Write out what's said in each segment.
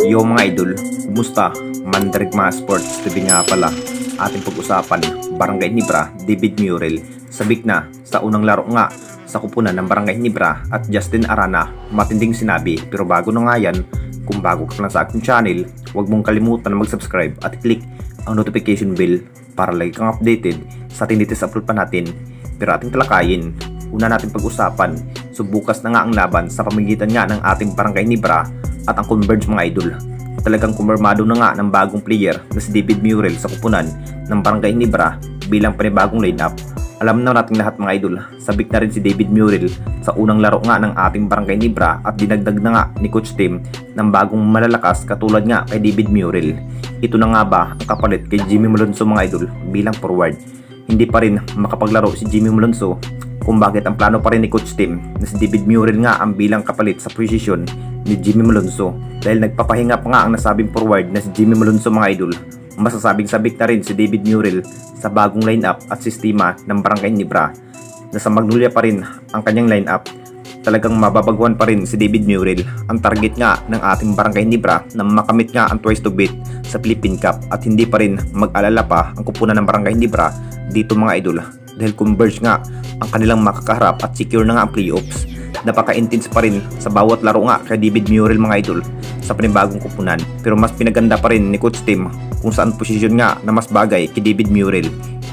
Yo mga idol, kumusta? Mandirigma Sports TV nga pala. Ating pag-usapan, Barangay Ginebra, David Murrell. Sabik na sa unang laro nga sa kupunan ng Barangay Ginebra at Justin Arana. Matinding sinabi, pero bago na nga yan, kung bago ka lang sa aking channel, huwag mong kalimutan na mag-subscribe at click ang notification bell para lagi kang updated sa ating latest upload pa natin. Pero ating talakayin, una natin pag-usapan, so bukas na nga ang laban sa pamamagitan nga ng ating Barangay Ginebra at ang Converge mga idol. Talagang kumpirmado na nga ng bagong player na si David Murrell sa kupunan ng Barangay Ginebra bilang panibagong lineup. Alam na natin lahat mga idol, sabik na rin si David Murrell sa unang laro nga ng ating Barangay Ginebra at dinagdag na nga ni Coach Tim ng bagong malalakas katulad nga kay David Murrell. Ito na nga ba ang kapalit kay Jimmy Malonzo mga idol bilang forward? Hindi pa rin makapaglaro si Jimmy Malonzo kung bakit ang plano pa rin ni Coach Tim na si David Murrell nga ang bilang kapalit sa posisyon ni Jimmy Malonzo dahil nagpapahinga pa nga ang nasabing forward na si Jimmy Malonzo mga idol. Masasabing sabik na rin si David Murrell sa bagong lineup at sistema ng Barangay Ginebra. Nasa Magnolia pa rin ang kanyang lineup. Talagang mababaguhan pa rin si David Murrell. Ang target nga ng ating Barangay Ginebra na makamit nga ang twice to beat sa Philippine Cup at hindi pa rin mag-alala pa ang kupunan ng Barangay Ginebra dito mga idol dahil Converge nga ang kanilang makakaharap at secure na nga ang playoffs. Napaka-intense pa rin sa bawat laro nga kay David Murrell mga idol sa panibagong kupunan, pero mas pinaganda pa rin ni Coach Tim kung saan posisyon nga na mas bagay kay David Murrell.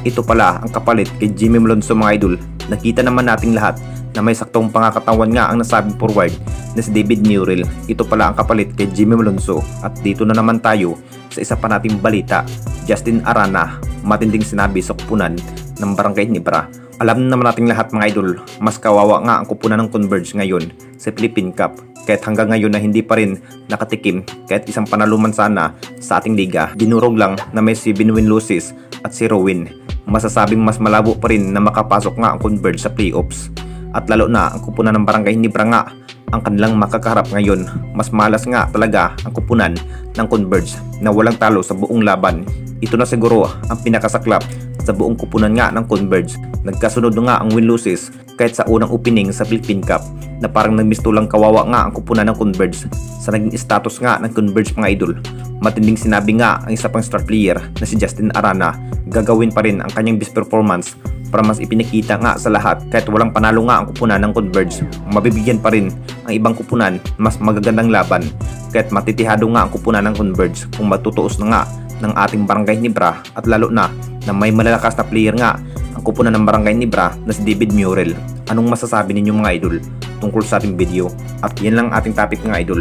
Ito pala ang kapalit kay Jimmy Malonzo mga idol. Nakita naman nating lahat na may saktong pangakatawan nga ang nasabing forward na si David Murrell. Ito pala ang kapalit kay Jimmy Malonzo. At dito na naman tayo sa isa pa nating balita, Justin Arana, matinding sinabi sa kupunan ng Barangay Ginebra. Alam naman nating lahat mga idol, mas kawawa nga ang kupunan ng Converge ngayon sa Philippine Cup. Kahit hanggang ngayon na hindi pa rin nakatikim kahit isang panaluman sana sa ating liga. Dinurog lang na may 7 win-losses at 0 win. Masasabing mas malabo pa rin na makapasok nga ang Converge sa playoffs. At lalo na ang kupunan ng Barangay Ginebra nga ang kanilang makakaharap ngayon. Mas malas nga talaga ang kupunan ng Converge na walang talo sa buong laban. Ito na siguro ang pinakasaklap sa buong kupunan nga ng Converge. Nagkasunod na nga ang win-losses kahit sa unang opening sa Philippine Cup na parang nagmistulang kawawa nga ang kupunan ng Converge sa naging status nga ng Converge mga idol. Matinding sinabi nga ang isa pang star player na si Justin Arana, gagawin pa rin ang kanyang best performance para mas ipinakita nga sa lahat kahit walang panalo nga ang kupunan ng Converge. Mabibigyan pa rin ang ibang kupunan mas magagandang laban kahit matitihado nga ang kupunan ng Converge kung matutuos na nga ng ating Barangay Ginebra at lalo na may malalakas na player nga ang kupunan ng Barangay Ginebra na si David Murrell. Anong masasabi ninyo mga idol tungkol sa ating video? At yan lang ating topic mga idol.